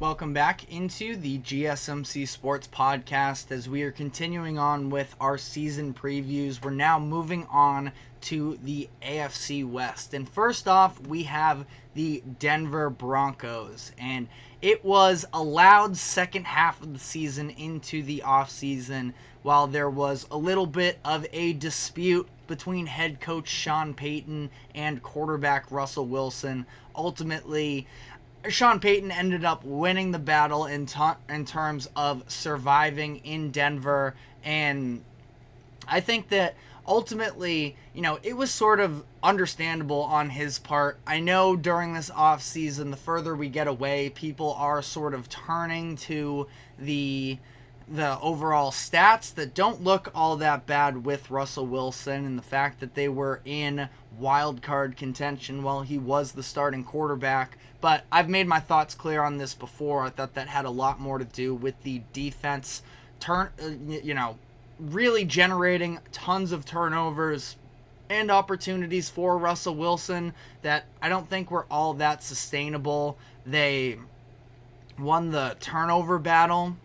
Welcome back into the GSMC Sports Podcast as we are continuing on with our season previews. We're now moving on to the AFC West. And first off, we have the Denver Broncos. And it was a loud second half of the season into the offseason while there was a little bit of a dispute between head coach Sean Payton and quarterback Russell Wilson. Ultimately, Sean Payton ended up winning the battle in terms of surviving in Denver, and I think that ultimately, it was sort of understandable on his part. I know during this offseason, the further we get away, people are sort of turning to the overall stats that don't look all that bad with Russell Wilson and the fact that they were in wild card contention while he was the starting quarterback. But I've made my thoughts clear on this before. I thought that had a lot more to do with the defense really generating tons of turnovers and opportunities for Russell Wilson that I don't think were all that sustainable. They won the turnover battle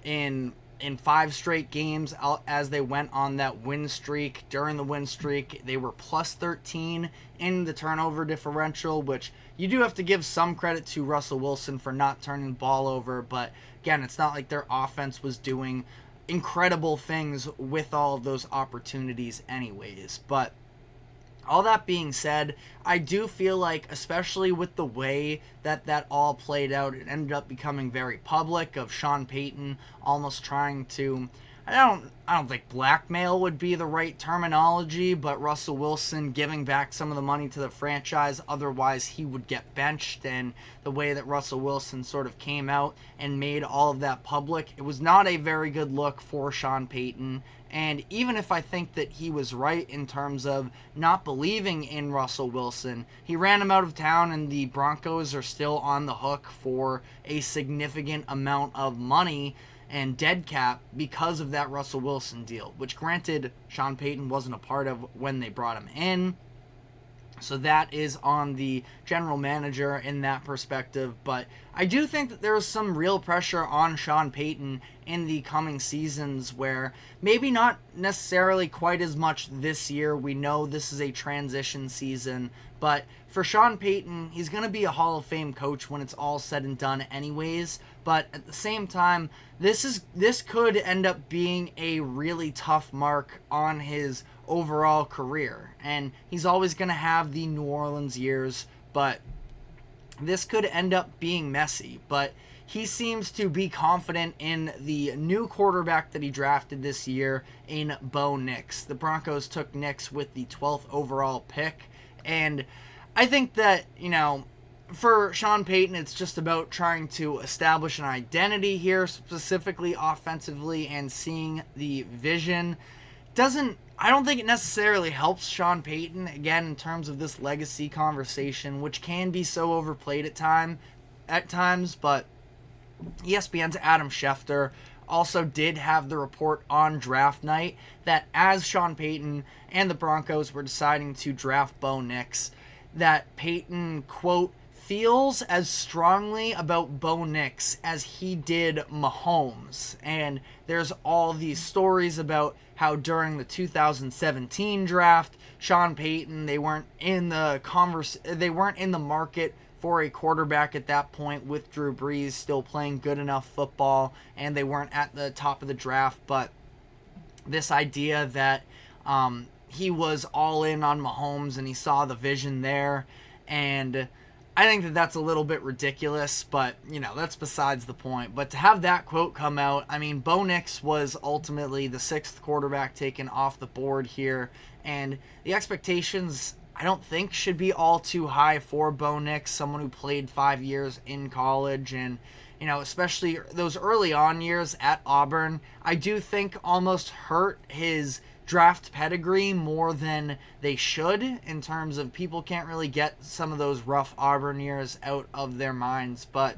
in 5 straight games as they went on that win streak. During the win streak, they were plus 13 in the turnover differential, which you do have to give some credit to Russell Wilson for not turning the ball over. But again, it's not like their offense was doing incredible things with all of those opportunities anyways. But all that being said, I do feel like, especially with the way that all played out, it ended up becoming very public of Sean Payton almost trying to, I don't think blackmail would be the right terminology, but Russell Wilson giving back some of the money to the franchise, otherwise he would get benched. And the way that Russell Wilson sort of came out and made all of that public, it was not a very good look for Sean Payton. And even if I think that he was right in terms of not believing in Russell Wilson, he ran him out of town, and the Broncos are still on the hook for a significant amount of money and dead cap because of that Russell Wilson deal, which granted Sean Payton wasn't a part of when they brought him in. So that is on the general manager in that perspective. But I do think that there is some real pressure on Sean Payton in the coming seasons, where maybe not necessarily quite as much this year. We know this is a transition season. But for Sean Payton, he's going to be a Hall of Fame coach when it's all said and done anyways. But at the same time, this could end up being a really tough mark on his overall career. And he's always going to have the New Orleans years, but this could end up being messy. But he seems to be confident in the new quarterback that he drafted this year in Bo Nix. The Broncos took Nix with the 12th overall pick. And I think that, for Sean Payton, it's just about trying to establish an identity here, specifically offensively, and seeing the vision. I don't think it necessarily helps Sean Payton, again, in terms of this legacy conversation, which can be so overplayed at times, but ESPN's Adam Schefter also did have the report on draft night that as Sean Payton and the Broncos were deciding to draft Bo Nix, that Payton, quote, feels as strongly about Bo Nix as he did Mahomes. And there's all these stories about how during the 2017 draft, Sean Payton, they weren't in the market for a quarterback at that point, with Drew Brees still playing good enough football, and they weren't at the top of the draft. But this idea that he was all in on Mahomes and he saw the vision there, and I think that that's a little bit ridiculous, but, that's besides the point. But to have that quote come out, Bo Nix was ultimately the 6th quarterback taken off the board here, and the expectations, I don't think, should be all too high for Bo Nix, someone who played 5 years in college, and, especially those early on years at Auburn, I do think almost hurt his draft pedigree more than they should, in terms of people can't really get some of those rough Auburn years out of their minds. But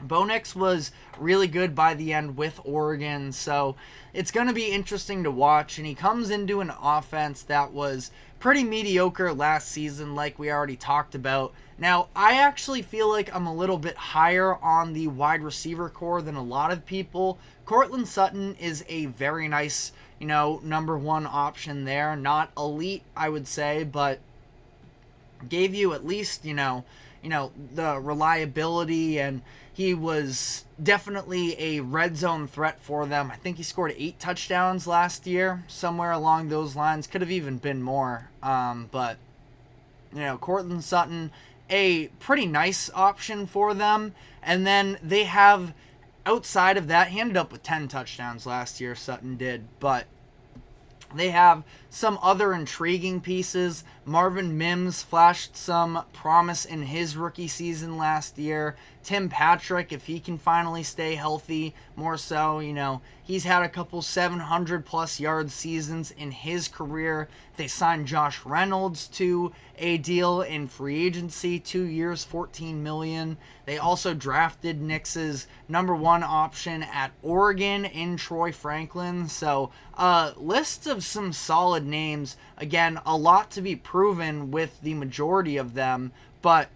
Bo Nix was really good by the end with Oregon, so it's going to be interesting to watch. And he comes into an offense that was pretty mediocre last season, like we already talked about. Now, I actually feel like I'm a little bit higher on the wide receiver core than a lot of people. Courtland Sutton is a very nice, number one option there. Not elite, I would say, but gave you at least, the reliability, and he was definitely a red zone threat for them. I think he scored 8 touchdowns last year, somewhere along those lines. Could have even been more. But Courtland Sutton, a pretty nice option for them. And then they have, outside of that, he ended up with 10 touchdowns last year, Sutton did. But they have some other intriguing pieces. Marvin Mims flashed some promise in his rookie season last year. Tim Patrick, if he can finally stay healthy, more so, he's had a couple 700-plus yard seasons in his career. They signed Josh Reynolds to a deal in free agency, 2 years, $14 million. They also drafted Nix's number one option at Oregon in Troy Franklin. So, list of some solid names. Again, a lot to be proven with the majority of them, but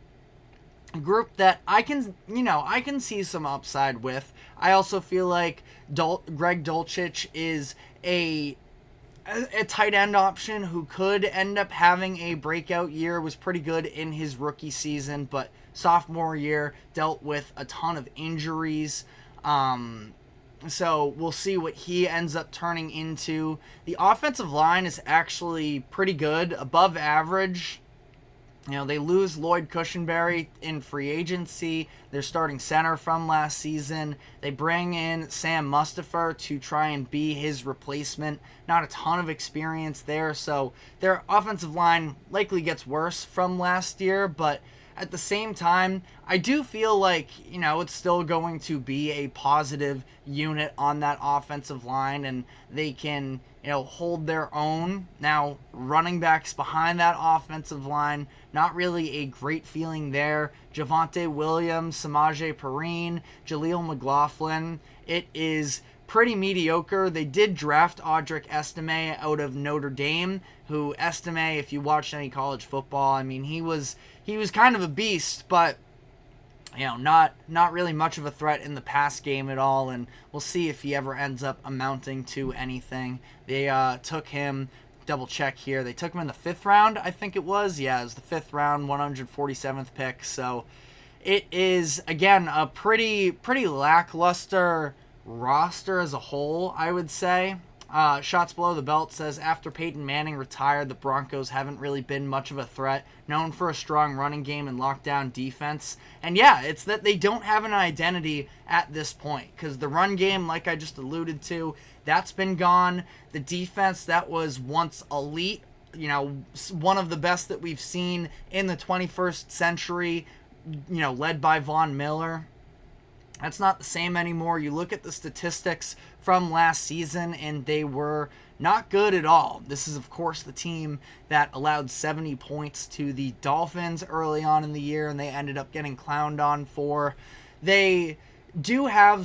a group that I can see some upside with. I also feel like Greg Dulcich is a tight end option who could end up having a breakout year. Was pretty good in his rookie season, but sophomore year dealt with a ton of injuries. So we'll see what he ends up turning into. The offensive line is actually pretty good, above average. They lose Lloyd Cushenberry in free agency, their starting center from last season. They bring in Sam Mustipher to try and be his replacement. Not a ton of experience there, so their offensive line likely gets worse from last year, but at the same time, I do feel like, it's still going to be a positive unit on that offensive line, and they can, hold their own. Now, running backs behind that offensive line, not really a great feeling there. Javonte Williams, Samaje Perine, Jaleel McLaughlin. It is pretty mediocre. They did draft Audric Estime out of Notre Dame, who Estime, if you watched any college football, he was kind of a beast, but not really much of a threat in the pass game at all, and we'll see if he ever ends up amounting to anything. They took him, double check here, they took him in the 5th round, I think it was. Yeah, it was the 5th round, 147th pick, so it is, again, a pretty lackluster roster as a whole, I would say. Shots Below the Belt says, after Peyton Manning retired, the Broncos haven't really been much of a threat, known for a strong running game and lockdown defense. And yeah, it's that they don't have an identity at this point, because the run game, like I just alluded to, that's been gone. The defense that was once elite, one of the best that we've seen in the 21st century, led by Von Miller, that's not the same anymore. You look at the statistics from last season, and they were not good at all. This is, of course, the team that allowed 70 points to the Dolphins early on in the year, and they ended up getting clowned on for. They do have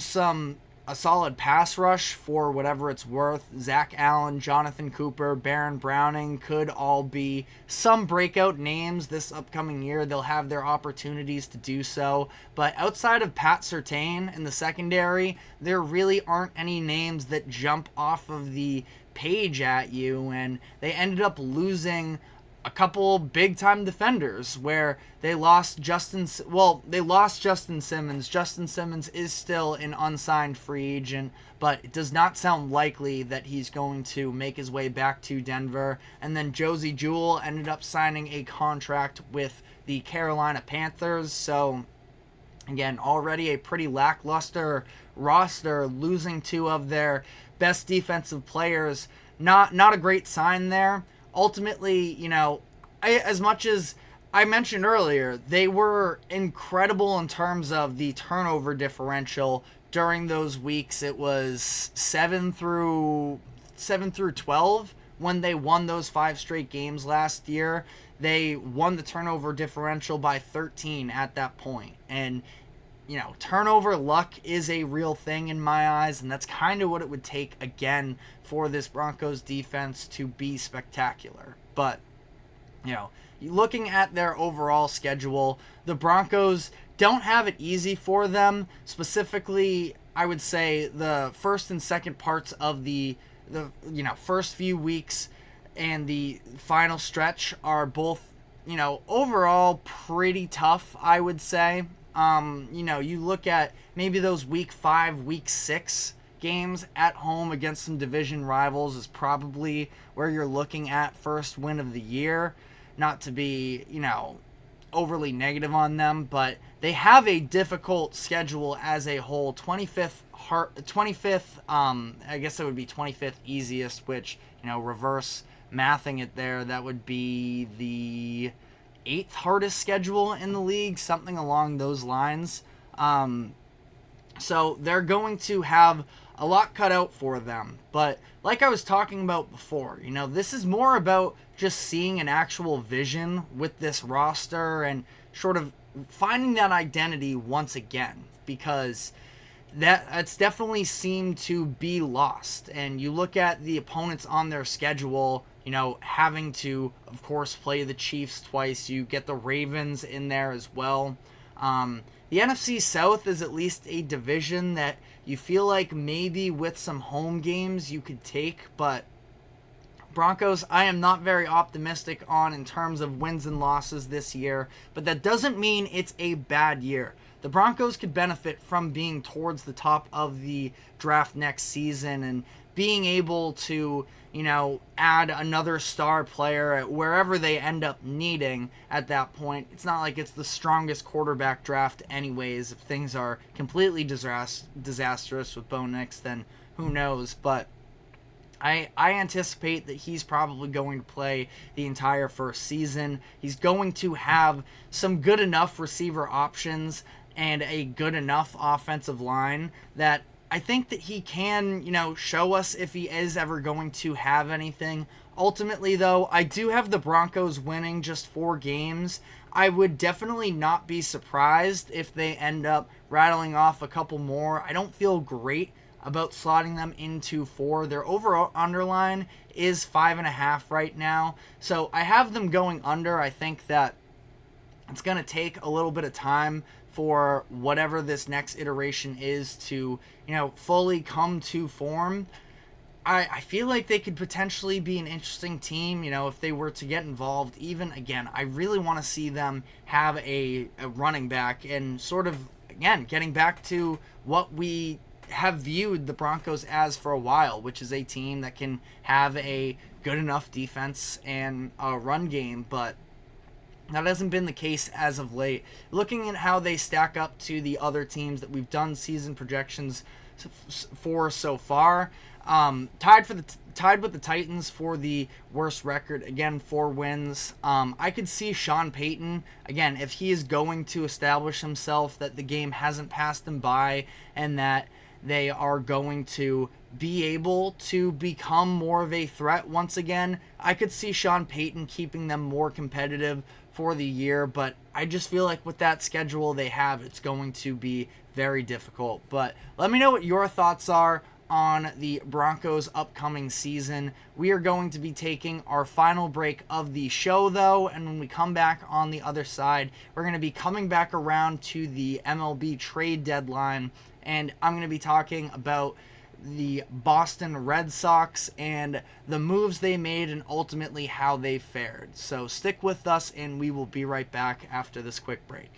a solid pass rush for whatever it's worth. Zach Allen, Jonathan Cooper, Baron Browning could all be some breakout names this upcoming year. They'll have their opportunities to do so. But outside of Pat Surtain in the secondary, there really aren't any names that jump off of the page at you. And they ended up losing a couple big-time defenders where they lost Justin Simmons. Justin Simmons is still an unsigned free agent, but it does not sound likely that he's going to make his way back to Denver. And then Josie Jewell ended up signing a contract with the Carolina Panthers. So, again, already a pretty lackluster roster, losing 2 of their best defensive players. Not a great sign there. Ultimately, as much as I mentioned earlier, they were incredible in terms of the turnover differential during those weeks. It was 7 through 12 when they won those 5 straight games last year. They won the turnover differential by 13 at that point. And turnover luck is a real thing in my eyes, and that's kind of what it would take again for this Broncos defense to be spectacular. But, looking at their overall schedule, the Broncos don't have it easy for them. Specifically, I would say the first and second parts of the first few weeks and the final stretch are both, overall pretty tough, I would say. You look at maybe those week 5, week 6 games at home against some division rivals is probably where you're looking at first win of the year. Not to be, overly negative on them, but they have a difficult schedule as a whole. 25th, I guess it would be 25th easiest, which, reverse mathing it there, that would be the 8th hardest schedule in the league, something along those lines. So they're going to have a lot cut out for them. But like I was talking about before, this is more about just seeing an actual vision with this roster and sort of finding that identity once again, because that's definitely seemed to be lost. And you look at the opponents on their schedule, having to, of course, play the Chiefs twice. You get the Ravens in there as well. The NFC South is at least a division that you feel like maybe with some home games you could take, but Broncos, I am not very optimistic on in terms of wins and losses this year, but that doesn't mean it's a bad year. The Broncos could benefit from being towards the top of the draft next season and being able to, add another star player wherever they end up needing at that point. It's not like it's the strongest quarterback draft anyways. If things are completely disastrous with Bo Nix, then who knows, but I anticipate that he's probably going to play the entire first season. He's going to have some good enough receiver options and a good enough offensive line that I think that he can, show us if he is ever going to have anything. Ultimately, though, I do have the Broncos winning just 4 games. I would definitely not be surprised if they end up rattling off a couple more. I don't feel great about slotting them into 4. Their overall underline is 5.5 right now. So I have them going under. I think that it's going to take a little bit of time for whatever this next iteration is to, fully come to form. I feel like they could potentially be an interesting team, if they were to get involved. Even, again, I really want to see them have a running back and sort of, again, getting back to what we have viewed the Broncos as for a while, which is a team that can have a good enough defense and a run game, but that hasn't been the case as of late. Looking at how they stack up to the other teams that we've done season projections for so far, tied with the Titans for the worst record. Again, 4 wins. I could see Sean Payton, again, if he is going to establish himself that the game hasn't passed him by and that they are going to be able to become more of a threat once again, I could see Sean Payton keeping them more competitive for the year, but I just feel like with that schedule they have, it's going to be very difficult. But let me know what your thoughts are on the Broncos' upcoming season. We are going to be taking our final break of the show, though, and when we come back on the other side, we're going to be coming back around to the MLB trade deadline, and I'm going to be talking about the Boston Red Sox and the moves they made and ultimately how they fared. So stick with us, and we will be right back after this quick break.